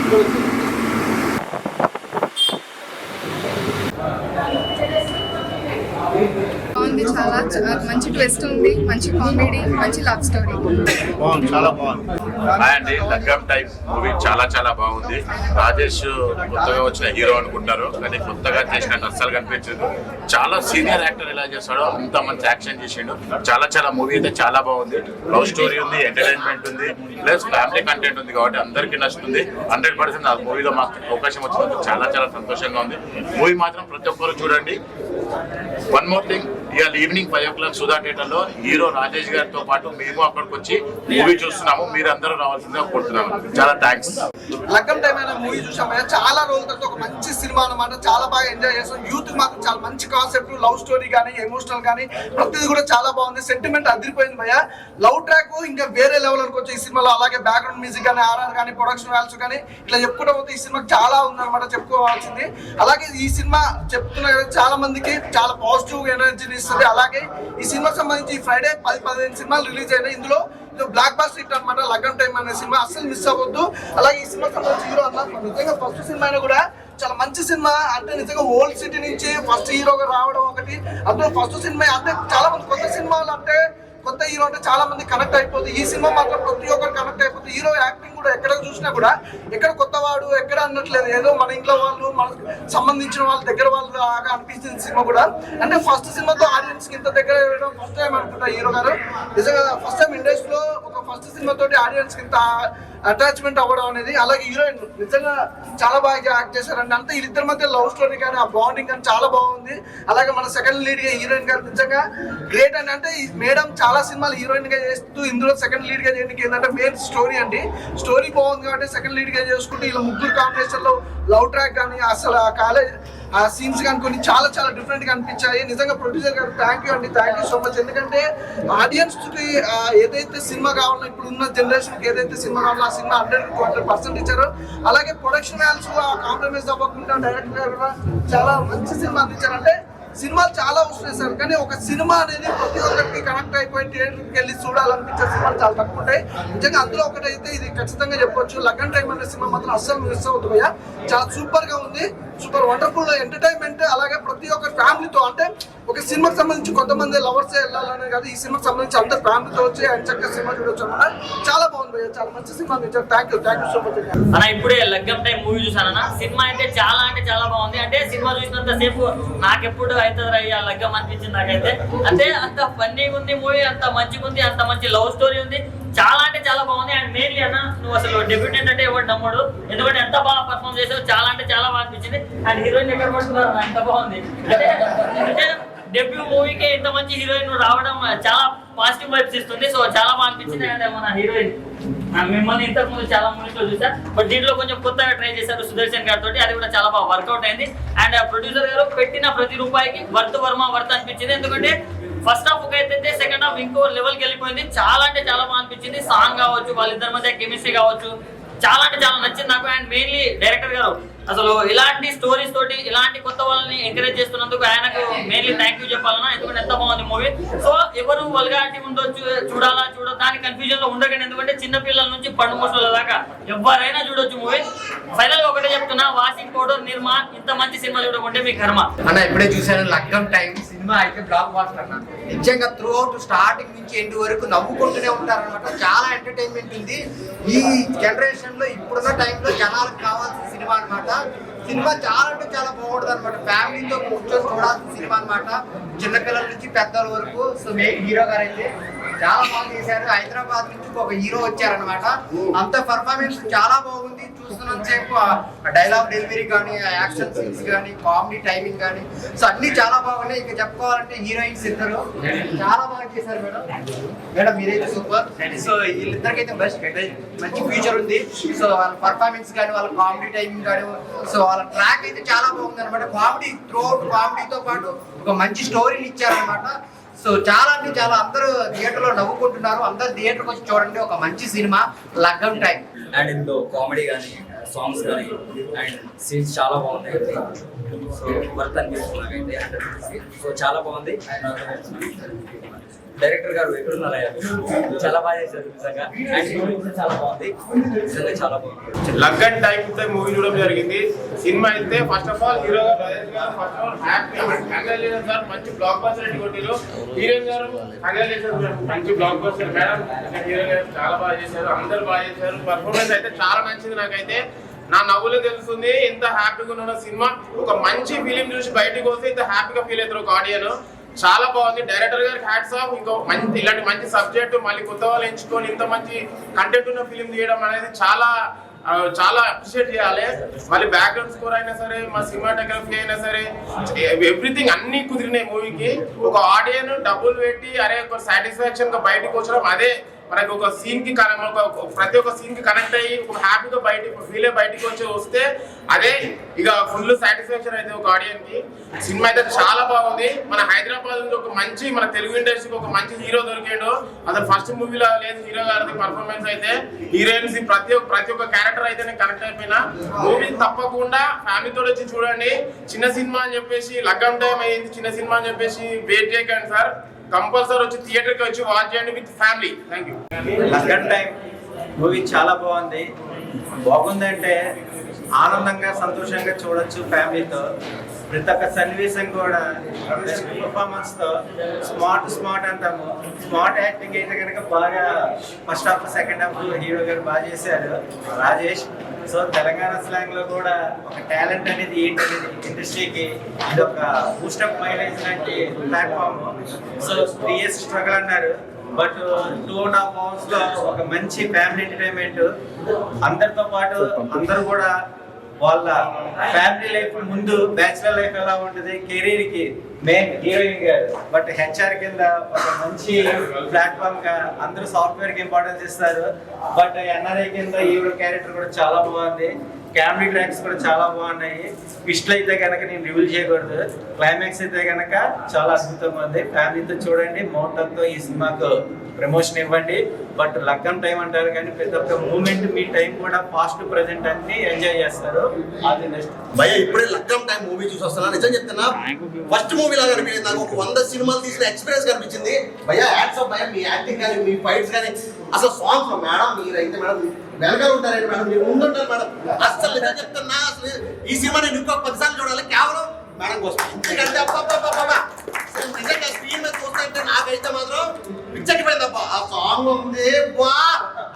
బాగుంది, చాలా మంచి ట్విస్ట్ ఉంది, మంచి కామెడీ, మంచి లవ్ స్టోరీ. బాగుంది, చాలా బాగుంది. అండి లగ్గం టైప్ మూవీ చాలా బాగుంది. రాజేష్ కొత్తగా వచ్చిన హీరో అనుకుంటారు, కానీ కొత్తగా చేసినట్టు అస్సలు కనిపించదు. చాలా సీనియర్ యాక్టర్ ఎలా చేస్తాడో అంత మంచి యాక్షన్ చేసిండు. చాలా మూవీ అయితే చాలా బాగుంది. లవ్ స్టోరీ ఉంది, ఎంటర్టైన్మెంట్ ఉంది, ప్లస్ ఫ్యామిలీ కంటెంట్ ఉంది కాబట్టి అందరికీ నచ్చుతుంది. 100% ఆ మూవీలో మాకు అవకాశం వచ్చినందుకు చాలా సంతోషంగా ఉంది. మూవీ మాత్రం ప్రతి ఒక్కరు చూడండి. వన్ మోర్ థింగ్, ఇవాళ ఈవినింగ్ 5 o'clock సుధా థియేటర్ లో హీరో రాజేష్ గారితో పాటు మేము అక్కడికి వచ్చి మూవీ చూస్తున్నాము. మీరు అందరూ రావాల్సిందిగా కోరుతున్నాము. చాలా థ్యాంక్స్. లగ్గం టైం అయిన మూవీ చూసామయ్యా. చాలా రోజుల తర్వాత ఒక మంచి సినిమా అన్నమాట. చాలా బాగా ఎంజాయ్ చేస్తాం. యూత్ మాత్రం చాలా మంచి కాన్సెప్ట్, లవ్ స్టోరీ కానీ ఎమోషనల్ కానీ ప్రతిది కూడా చాలా బాగుంది. సెంటిమెంట్ అదిరిపోయింది భయ్యా. లవ్ ట్రాక్ ఇంకా వేరే లెవెల్ అనుకోవచ్చు ఈ సినిమాలో. అలాగే బ్యాక్గ్రౌండ్ మ్యూజిక్ కానీ, ఆర్ఆర్ కానీ, ప్రొడక్షన్ వాల్యూస్ కానీ ఇట్లా చెప్పుకుంటూ పోతే ఈ సినిమాకి చాలా ఉందన్నమాట చెప్పుకోవాల్సింది. అలాగే ఈ సినిమా చెప్తున్నా కదా చాలా మందికి చాలా పాజిటివ్ ఎనర్జీని ఇస్తుంది. అలాగే ఈ సినిమాకి సంబంధించి ఫ్రైడే 10-15 సినిమాలు రిలీజ్ అయినాయి. ఇందులో బ్లాక్ బస్టర్ హిట్ అనమాట లగ్గం టైం అనే సినిమా, అస్సలు మిస్ అవ్వద్దు. అలాగే ఈ సినిమా సంబంధించి హీరో అన్న నిజంగా ఫస్ట్ సినిమా అయినా కూడా చాలా మంచి సినిమా. అంటే నిజంగా ఓల్డ్ సిటీ నుంచి ఫస్ట్ హీరోగా రావడం ఒకటి, అందులో ఫస్ట్ సినిమా. అంటే చాలా మంది కొత్త సినిమాలు అంటే కొత్త హీరో అంటే చాలా మంది కనెక్ట్ అయిపోతుంది. ఈ సినిమా మాత్రం ప్రతి ఒక్కరు కనెక్ట్ అయిపోతుంది. హీరో యాక్టింగ్ కూడా ఎక్కడ చూసినా కూడా ఎక్కడ కొత్తవాడు ఎక్కడ అన్నట్లేదు. ఏదో మన ఇంట్లో వాళ్ళు, మనకు సంబంధించిన వాళ్ళ దగ్గర వాళ్ళు లాగా అనిపిస్తుంది సినిమా కూడా. అంటే ఫస్ట్ సినిమాతో ఆడియన్స్ కి ఇంత దగ్గర వేయడం ఫస్ట్ టైం అనుకుంటా హీరో గారు. నిజంగా ఫస్ట్ టైం ఇండస్ట్రీలో ఒక ఫస్ట్ సినిమా తోటి ఆడియన్స్ కి ఇంత అటాచ్మెంట్ అవ్వడం అనేది. అలాగే హీరోయిన్ నిజంగా చాలా బాగా యాక్ట్ చేశారండి. అంతే వీళ్ళిద్దరి మధ్య లవ్ స్టోరీ కానీ ఆ బాండింగ్ కానీ చాలా బాగుంది. అలాగే మన సెకండ్ లీడ్ గా హీరోయిన్ గారు నిజంగా గ్రేట్ అండి. అంటే ఈ మేడం చాలా సినిమాలు హీరోయిన్ గా చేస్తూ ఇందులో సెకండ్ లీడ్ గా చేయడానికి ఏంటంటే మెయిన్ స్టోరీ అండి. స్టోరీ బాగుంది కాబట్టి సెకండ్ లీడ్ గా చేసుకుంటూ ఇలా ముగ్గురు కాంబినేషన్ లో లవ్ ట్రాక్ కానీ అసలు ఆ కాలేజ్ ఆ సీన్స్ కానీ కొన్ని చాలా డిఫరెంట్ గా అనిపించాయి. నిజంగా ప్రొడ్యూసర్ గారు థ్యాంక్ యూ అండి, థ్యాంక్ యూ సో మచ్. ఎందుకంటే ఆడియన్స్ కి ఏదైతే సినిమా కావాలో, ఇప్పుడు ఉన్న జనరేషన్ కి ఏదైతే సినిమా కావాలో ఆ సినిమా 100% ఇచ్చారు. అలాగే ప్రొడక్షన్ వాల్యూస్ కాంప్రమైజ్ అవ్వకుండా డైరెక్టర్ గారు చాలా మంచి సినిమా అందించారు. అంటే సినిమాలు చాలా వస్తున్నాయి సార్, కానీ ఒక సినిమా అనేది ప్రతి ఒక్కరికి కనెక్ట్ అయిపోయి థియేటర్కి వెళ్ళి చూడాలనిపించే సినిమాలు చాలా తక్కువ ఉంటాయి. నిజంగా అందులో ఒకటైతే ఇది ఖచ్చితంగా చెప్పొచ్చు. లగ్గం టైం అనే సినిమా మాత్రం అస్సలు మిస్ అవుతుంది భయ్యా. చాలా సూపర్ గా ఉంది, సూపర్ వండర్ఫుల్ ఎంటర్టైన్మెంట్. అలాగే ప్రతి ఒక్క ఫ్యామిలీతో, అంటే ఒక సినిమాకి సంబంధించి కొంతమంది లవర్స్ వెళ్ళాలనే కాదు, ఈ సినిమాకి సంబంధించి అందరు ఫ్యామిలీతో వచ్చి చక్కగా సినిమా చూడొచ్చు అన్నమాట. చాలా బాగుంది భయ్యా, చాలా మంచి సినిమా అందించారు. థ్యాంక్ యూ సో మచ్ అన్న. ఇప్పుడే లగ్గం టైం మూవీ చూసానన్న. సినిమా అయితే చాలా బాగుంది. అంటే సినిమా చూసినంత సేపు నాకెప్పుడు అవుతుంది అయ్యా లగ్గం అనిపించింది నాకైతే. అంటే అంత ఫన్నీగా ఉంది మూవీ, అంత మంచిగా ఉంది, అంత మంచి లవ్ స్టోరీ ఉంది. చాలా బాగుంది. అండ్ మెయిన్లీ అన్న, నువ్వు అసలు డెబ్యూటెంట్ అంటే ఎవరు నమ్మడు, ఎందుకంటే ఎంత బాగా పర్ఫార్మ్ చేసావు. చాలా బాగా అనిపించింది. అండ్ హీరోయిన్ ఎక్కడ పడుతున్నారు, ఎంత బాగుంది. అంటే డెబ్యూ మూవీకి ఇంత మంచి హీరోయిన్ రావడం చాలా పాజిటివ్ వైబ్స్ ఇస్తుంది. సో చాలా బాగా అనిపించింది. అండ్ మన హీరోయిన్ మిమ్మల్ని ఇంతకు ముందు చాలా మూవీస్లో చూసా, బట్ దీంట్లో కొంచెం కొత్తగా ట్రై చేశారు సుదర్శన్ గారితో. అది కూడా చాలా బాగా వర్కౌట్ అయింది. అండ్ ప్రొడ్యూసర్ గారు పెట్టిన ప్రతి రూపాయికి వర్త్ అనిపించింది. ఎందుకంటే ఫస్ట్ హాఫ్ ఒక అయితే సెకండ్ హాఫ్ ఇంకో లెవెల్కి వెళ్ళిపోయింది. చాలా బాగా అనిపించింది. సాంగ్ కావచ్చు, వాళ్ళిద్దరి మధ్య కెమిస్ట్రీ కావచ్చు, చాలా నచ్చింది నాకు. అండ్ మెయిన్లీ డైరెక్టర్ గారు అసలు ఇలాంటి స్టోరీస్ తోటి ఇలాంటి కొత్త వాళ్ళని ఎంకరేజ్ చేస్తున్నందుకు ఆయనకు మెయిన్లీ థ్యాంక్ యూ చెప్పాలన్నా. ఎందుకంటే ఎంత బాగుంది మూవీ. సో ఎవరు వల్గారిటీ ఉందో చూడాలా దాని కన్ఫ్యూజన్ లో ఉండకండి. ఎందుకంటే చిన్న పిల్లల నుంచి పండు ముసల దాకా ఎవరైనా చూడొచ్చు మూవీ. ఫైనల్ గా ఒకటే చెప్తున్నా, వాషింగ్ పౌడర్ నిర్మా ఇంత మంచి సినిమా చూడకుంటే మీ కర్మ అన్న. ఇప్పుడే చూసాను లగ్గం టైం సినిమా అయితే బ్లాక్ బాస్టర్ అన్న. నిజంగా త్రూ అవుట్ స్టార్టింగ్ నుంచి ఎండ్ వరకు నవ్వుకుంటూనే ఉంటారనమాట. చాలా ఎంటర్టైన్మెంట్ ఉంది. ఈ జనరేషన్ లో ఇప్పుడున్న టైంలో జనాలకు కావాల్సిన సినిమా అనమాట. సినిమా చాలా బాగుంటుంది అనమాట. ఫ్యామిలీతో కూర్చొని చూడాల్సిన సినిమా అనమాట. చిన్నపిల్లల నుంచి పెద్దల వరకు. సో మెయిన్ హీరో గారు అయితే చాలా బాగా చేశారు. హైదరాబాద్ నుంచి ఒక హీరో వచ్చారనమాట. అంత పర్ఫార్మెన్స్ చాలా బాగుంది. చూస్తున్నంత సేపు డైలాగ్ డెలివరీ కానీ, యాక్షన్ సీన్స్ కానీ, కామెడీ టైమింగ్ కానీ, సో అన్ని చాలా బాగున్నాయి. ఇక చెప్పుకోవాలంటే హీరోయిన్స్ ఇద్దరు చాలా బాగా చేశారు మేడం మీరైతే సూపర్. సో వీళ్ళిద్దరికైతే మంచి ఫ్యూచర్ ఉంది. సో వాళ్ళ పర్ఫార్మెన్స్ కానీ, వాళ్ళ కామెడీ టైమింగ్ కానీ, సో వాళ్ళ ట్రాక్ అయితే చాలా బాగుంది అనమాట. కామెడీ త్రూ అవుట్ కామెడీతో పాటు ఒక మంచి స్టోరీని ఇచ్చారనమాట. సో చాలా అందరూ థియేటర్ లో నవ్వుకుంటున్నారు. అందరు థియేటర్కి వచ్చి చూడండి, ఒక మంచి సినిమా లగ్గం టైం. అండ్ ఇందులో కామెడీ కానీ, సాంగ్స్ కానీ అండ్ సీన్స్ చాలా బాగున్నాయి. సో వర్త్ అనిపిస్తుంది నాకైతే 100%. సో చాలా బాగుంది. డైరెక్టర్ గారు ఎక్కడున్నారయ్యా చాలా బాగా చేశారు నిజంగా. అండ్ మూవీ కూడా చాలా బాగుంది, నిజంగా చాలా బాగుంది. లగ్గన్ టైం మూవీ చూడడం జరిగింది. సినిమా అయితే ఫస్ట్ ఆఫ్ ఆల్ హీరో గారు రాజేష్ గారు first of all happy congratulation sir, మంచి బ్లాక్ బస్టర్ కొట్టిరు. హీరోయిన్ గారు కంగ్రాచులేషన్ సార్, మంచి బ్లాక్ బస్టర్. మేడం హీరో గారు చాలా బాగా చేశారు, అందరు బాగా చేశారు. పర్ఫార్మెన్స్ అయితే చాలా నచ్చింది నాకైతే. నా నవ్వులో తెలుస్తుంది ఎంత హ్యాపీగా ఉన్న సినిమా. ఒక మంచి ఫిలిం చూసి బయటకు వస్తే ఇంత హ్యాపీగా ఫీల్ అవుతారు ఒక ఆడియన్. చాలా బాగుంది. డైరెక్టర్ గారికి హ్యాట్స్ ఆఫ్. ఇంకో మంచి ఇలాంటి మంచి సబ్జెక్ట్ మళ్ళీ కొత్త వాళ్ళు ఎంచుకొని ఇంత మంచి కంటెంట్ ఉన్న ఫిలిం తీయడం అనేది చాలా చాలా అప్రిషియేట్ చేయాలి. మళ్ళీ బ్యాక్గ్రౌండ్ స్కోర్ అయినా సరే, మా సినిమాటోగ్రఫీ అయినా సరే, ఎవ్రీథింగ్ అన్ని కుదిరినాయి మూవీకి. ఒక ఆడియన్ డబ్బులు పెట్టి అరే ఒక సాటిస్ఫాక్షన్ గా బయటకు వచ్చడం, అదే మనకి ఒక సీన్ కి ప్రతి ఒక్క సీన్ కి కనెక్ట్ అయ్యి ఒక హ్యాపీగా బయటికి వచ్చి వస్తే అదే ఇక ఫుల్ సాటిస్ఫాక్షన్ అయితే ఒక ఆడియన్ కి. సినిమా అయితే చాలా బాగుంది. మన హైదరాబాద్ నుంచి ఒక మంచి మన తెలుగు ఇండస్ట్రీకి ఒక మంచి హీరో దొరికాడు. అసలు ఫస్ట్ మూవీలో లేదు హీరో గారి పర్ఫార్మెన్స్ అయితే. హీరోయిన్స్ ప్రతి ఒక్క క్యారెక్టర్ అయితే నేను కనెక్ట్ అయిపోయినా. మూవీ తప్పకుండా ఫ్యామిలీతో వచ్చి చూడండి. చిన్న సినిమా అని చెప్పేసి లగ్గం టైం అయ్యింది, చిన్న సినిమా అని చెప్పేసి వెయిట్ చేయకండి సార్. కంపల్సరీ వచ్చి థియేటర్కి వచ్చి వాచ్ చేయండి with family. Thank you. Laggam time movie చాలా బాగుంది. బాగుందంటే ఆనందంగా సంతోషంగా చూడొచ్చు ఫ్యామిలీతో. ప్రతి ఒక్క సన్నివేశం కూడా బెస్ట్ పర్ఫార్మెన్స్తో స్మార్ట్ అంటాము. స్మార్ట్ యాక్టింగ్ అయితే కనుక బాగా first half second half hero గారు బాగా చేశారు రాజేష్. సో తెలంగాణ స్లాంగ్లో కూడా ఒక టాలెంట్ అనేది ఏంటనేది ఇండస్ట్రీకి ఇది ఒక బూస్టప్ మైలేజ్ లాంటి ప్లాట్ఫామ్. సో 3 years స్ట్రగుల్ అన్నారు, బట్ 2.5 hours లో ఒక మంచి ఫ్యామిలీ ఎంటర్టైన్మెంట్. అందరితో పాటు అందరూ కూడా వాళ్ళ ఫ్యామిలీ లైఫ్ ముందు బ్యాచులర్ లైఫ్ ఎలా ఉంటుంది, కెరీర్ కి మెయిన్ హీరోయిన్ గారు బట్ హెచ్ఆర్ కింద ఒక మంచి ప్లాట్ఫామ్ గా అందరూ సాఫ్ట్వేర్ కి ఇంపార్టెన్స్ ఇస్తారు. బట్ ఎన్ఆర్ఐ కింద హీరో క్యారెక్టర్ కూడా చాలా బాగుంది. కామెడీ ట్రాక్స్ కూడా చాలా బాగున్నాయి. ట్విస్ట్లు అయితే కనుక నేను రివీల్ చేయకూడదు. క్లైమాక్స్ అయితే కనుక చాలా అద్భుతంగా ఉంది. ఫ్యామిలీతో చూడండి. మౌంటన్తో ఈ సినిమాకు ప్రమోషన్ ఇవ్వండి. బట్ లగ్గం టైం అంటారు కానీ ప్రతి ఒక్క మూమెంట్ మీ టైం కూడా పాస్ట్ ప్రెసెంట్ అన్ని ఎంజాయ్ చేస్తారు. అది నెక్స్ట్ భయ్య ఇప్పుడే లగ్గం టైం మూవీ చూసి వస్తున్నా. నిజం చెప్తున్నా, ఫస్ట్ మూవీ లాగా అనిపించింది నాకు. ఒక 100 సినిమాలు తీసిన ఎక్స్పీరియన్స్ కనిపించింది భయ్య. హ్యాట్స్ ఆఫ్ భయ్య, మీ యాక్టింగ్ కానీ మీ ఫైట్స్ కానీ అసలు సాంగ్స్ మేడం మీరైతే మేడం వెనకాల ఉంటారండి మేడం, మీరు ముందుంటారు మేడం. అసలు నిజం చెప్తున్నా, అసలు ఈ సినిమా నేను ఇంకో 10 సార్లు చూడాలి కేవలం మేడం కోసం. ఎందుకంటే నిజంగా స్క్రీన్ మీద చూస్తుంటే నాకైతే మాత్రం పిచ్చకిపోయింది అబ్బా. ఆ సాంగ్ ఉంది బా,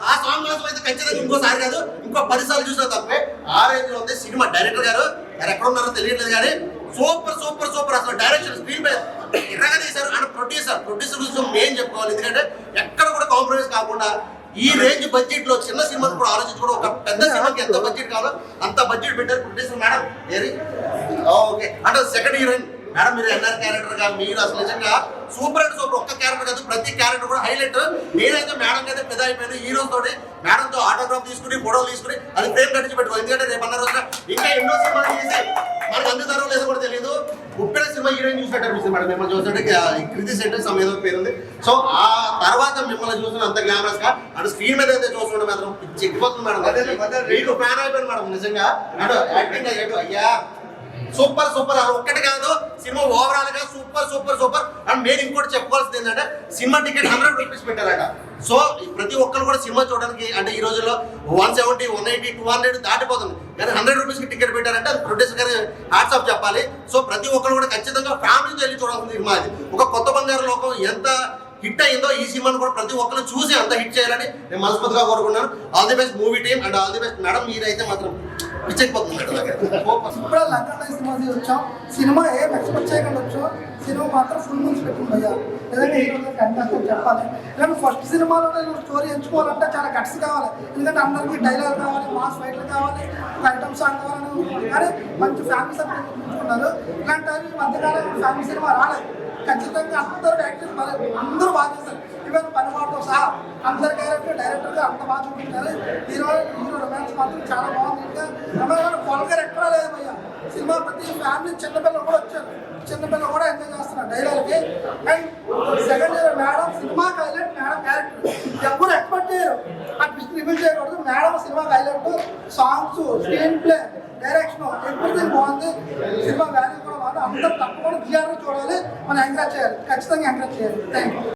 ఆ సాంగ్ కోసం అయితే ఖచ్చితంగా ఇంకోసారి కాదు ఇంకో 10 సార్లు చూసినా తప్పే. ఆ రేంజ్ లో ఉంది సినిమా. డైరెక్టర్ గారు ఎక్కడ ఉన్నారో తెలియట్లేదు కానీ సూపర్ సూపర్ సూపర్. అసలు డైరెక్షన్ స్క్రీన్ పై ఎర్రగా తీశారు. అండ్ ప్రొడ్యూసర్ గురించి మెయిన్ చెప్పుకోవాలి. ఎందుకంటే ఎక్కడ కూడా కాంప్రమైజ్ కాకుండా ఈ రేంజ్ బడ్జెట్ లో చిన్న సినిమాను కూడా ఆలోచించుకోవడం. ఒక పెద్ద సినిమాకి ఎంత బడ్జెట్ కావాలో అంత బడ్జెట్ పెట్టారు ప్రొడ్యూసర్ మేడం. ఓకే అంటే సెకండ్ హీరోయిన్ మేడం, మీరు ఎన్ఆర్ క్యారెక్టర్ గా మీరు అసలు నిజంగా సూపర్ అండ్ సూపర్. ఒక్క క్యారెక్టర్ కాదు, ప్రతి క్యారెక్టర్ కూడా హైలైట్. నేనైతే మేడం అయితే పెద్ద అయిపోయాను. హీరో తోటి మేడంతో ఆటోగ్రాఫ్ తీసుకుని ఫోటోలు తీసుకుని అది ఫ్రేమ్ కట్టించి పెట్టుకోవాలి. ఎందుకంటే రేపు అన్న రోజున ఇంకా ఎన్నో సినిమాలు చేసి మనకు అందుతారో లేదో కూడా తెలియదు. ఉప్పెన సినిమా హీరోయిన్ చూసినట్టు అనిపిస్తుంది మేడం. మిమ్మల్ని చూసినట్టు కృతి సెంటర్ సమయంలో పేరుంది. సో ఆ తర్వాత మిమ్మల్ని చూసిన అంత గ్లామరస్ గా అండ్ స్క్రీన్ మీద అయితే చూస్తుంటే మాత్రం చెక్కిపోతుంది మేడం. మీకు ఫ్యాన్ అయిపోయింది మేడం నిజంగా. అంటే యాక్టింగ్ అయ్యాడు అయ్యా సూపర్ సూపర్. ఒక్కటి కాదు, సినిమా ఓవరాల్ గా సూపర్ సూపర్ సూపర్. అండ్ నేను ఇంకోటి చెప్పుకోవాల్సింది ఏంటంటే సినిమా టికెట్ 100 రూపీస్ పెట్టారట. సో ప్రతి ఒక్కరు కూడా సినిమా చూడడానికి అంటే ఈ రోజుల్లో 170, 180, 200 దాటిపోతుంది. కానీ 100 రూపీస్ కి టికెట్ పెట్టారంటే అది ప్రొడ్యూసర్ గారి హ్యాట్స్ ఆఫ్ చెప్పాలి. సో ప్రతి ఒక్కరు కూడా ఖచ్చితంగా ఫ్యామిలీతో వెళ్ళి చూడాల్సిన సినిమా అది. ఒక కొత్త బంగారు లోకం ఎంత హిట్ అయిందో ఈ సినిమాను కూడా ప్రతి ఒక్కరు చూసి అంత హిట్ చేయాలని నేను మనస్ఫూర్తిగా కోరుకున్నాను. All the best movie team and all the best madam. మీరైతే మాత్రం పిచ్చైపోతుంది. ఇప్పుడు లగ్గం టైం సినిమా వచ్చాం. సినిమా ఏం ఎక్స్పెక్ట్ చేయకుండా వచ్చాం. సినిమా మాత్రం ఫుల్ మంచి పెట్టింది భయ్యా. ఏదైనా హీరోగా కంటెంట్ చెప్పాలి. కానీ ఫస్ట్ సినిమాలోనే స్టోరీ ఎంచుకోవాలంటే చాలా గట్స్ కావాలి. ఎందుకంటే అందరికీ డైలాగ్ కావాలి, మాస్ ఫైట్లు కావాలి, ఒక ఐటమ్ సాంగ్ కావాలని. కానీ మంచి ఫ్యామిలీ సబ్జెక్ట్ చూసుకున్నారు. ఇలాంటి టైం ఈ మధ్యకాలం ఫ్యామిలీ సినిమా రాలేదు. ఖచ్చితంగా అందరూ యాక్టింగ్ అందరూ బాగా చేస్తారు. ఈవెన్ పనివాటితో సహా అందరి క్యారెక్టర్ డైరెక్టర్గా అంత బాగా చూపించారు. హీరో రొమాన్స్ మాత్రం చాలా బాగుంది. ఇంకా పొలగారు ఎక్కడా లేదు భయ్యా. సినిమా ప్రతి ఫ్యామిలీ చిన్నపిల్లలు కూడా వచ్చారు. చిన్నపిల్లలు కూడా ఎంజాయ్ చేస్తున్నారు డైలాగ్కి. అండ్ సెకండ్ ఇయర్ మేడం సినిమాకి హైలైట్. మేడం క్యారెక్టర్ ఎవరు ఎక్స్పెక్ట్ చేయరు. ఆ ట్విస్ట్ రివీల్ చేయకూడదు. మేడం సినిమాకి highlight. Songs, screen play, direction everything బాగుంది. సినిమా వాల్యూ కూడా బాగుంది. అందరూ తప్పకుండా థియేటర్ చూడాలి. మనం ఎంకరేజ్ చేయాలి. ఖచ్చితంగా ఎంకరేజ్ చేయాలి. Thank you.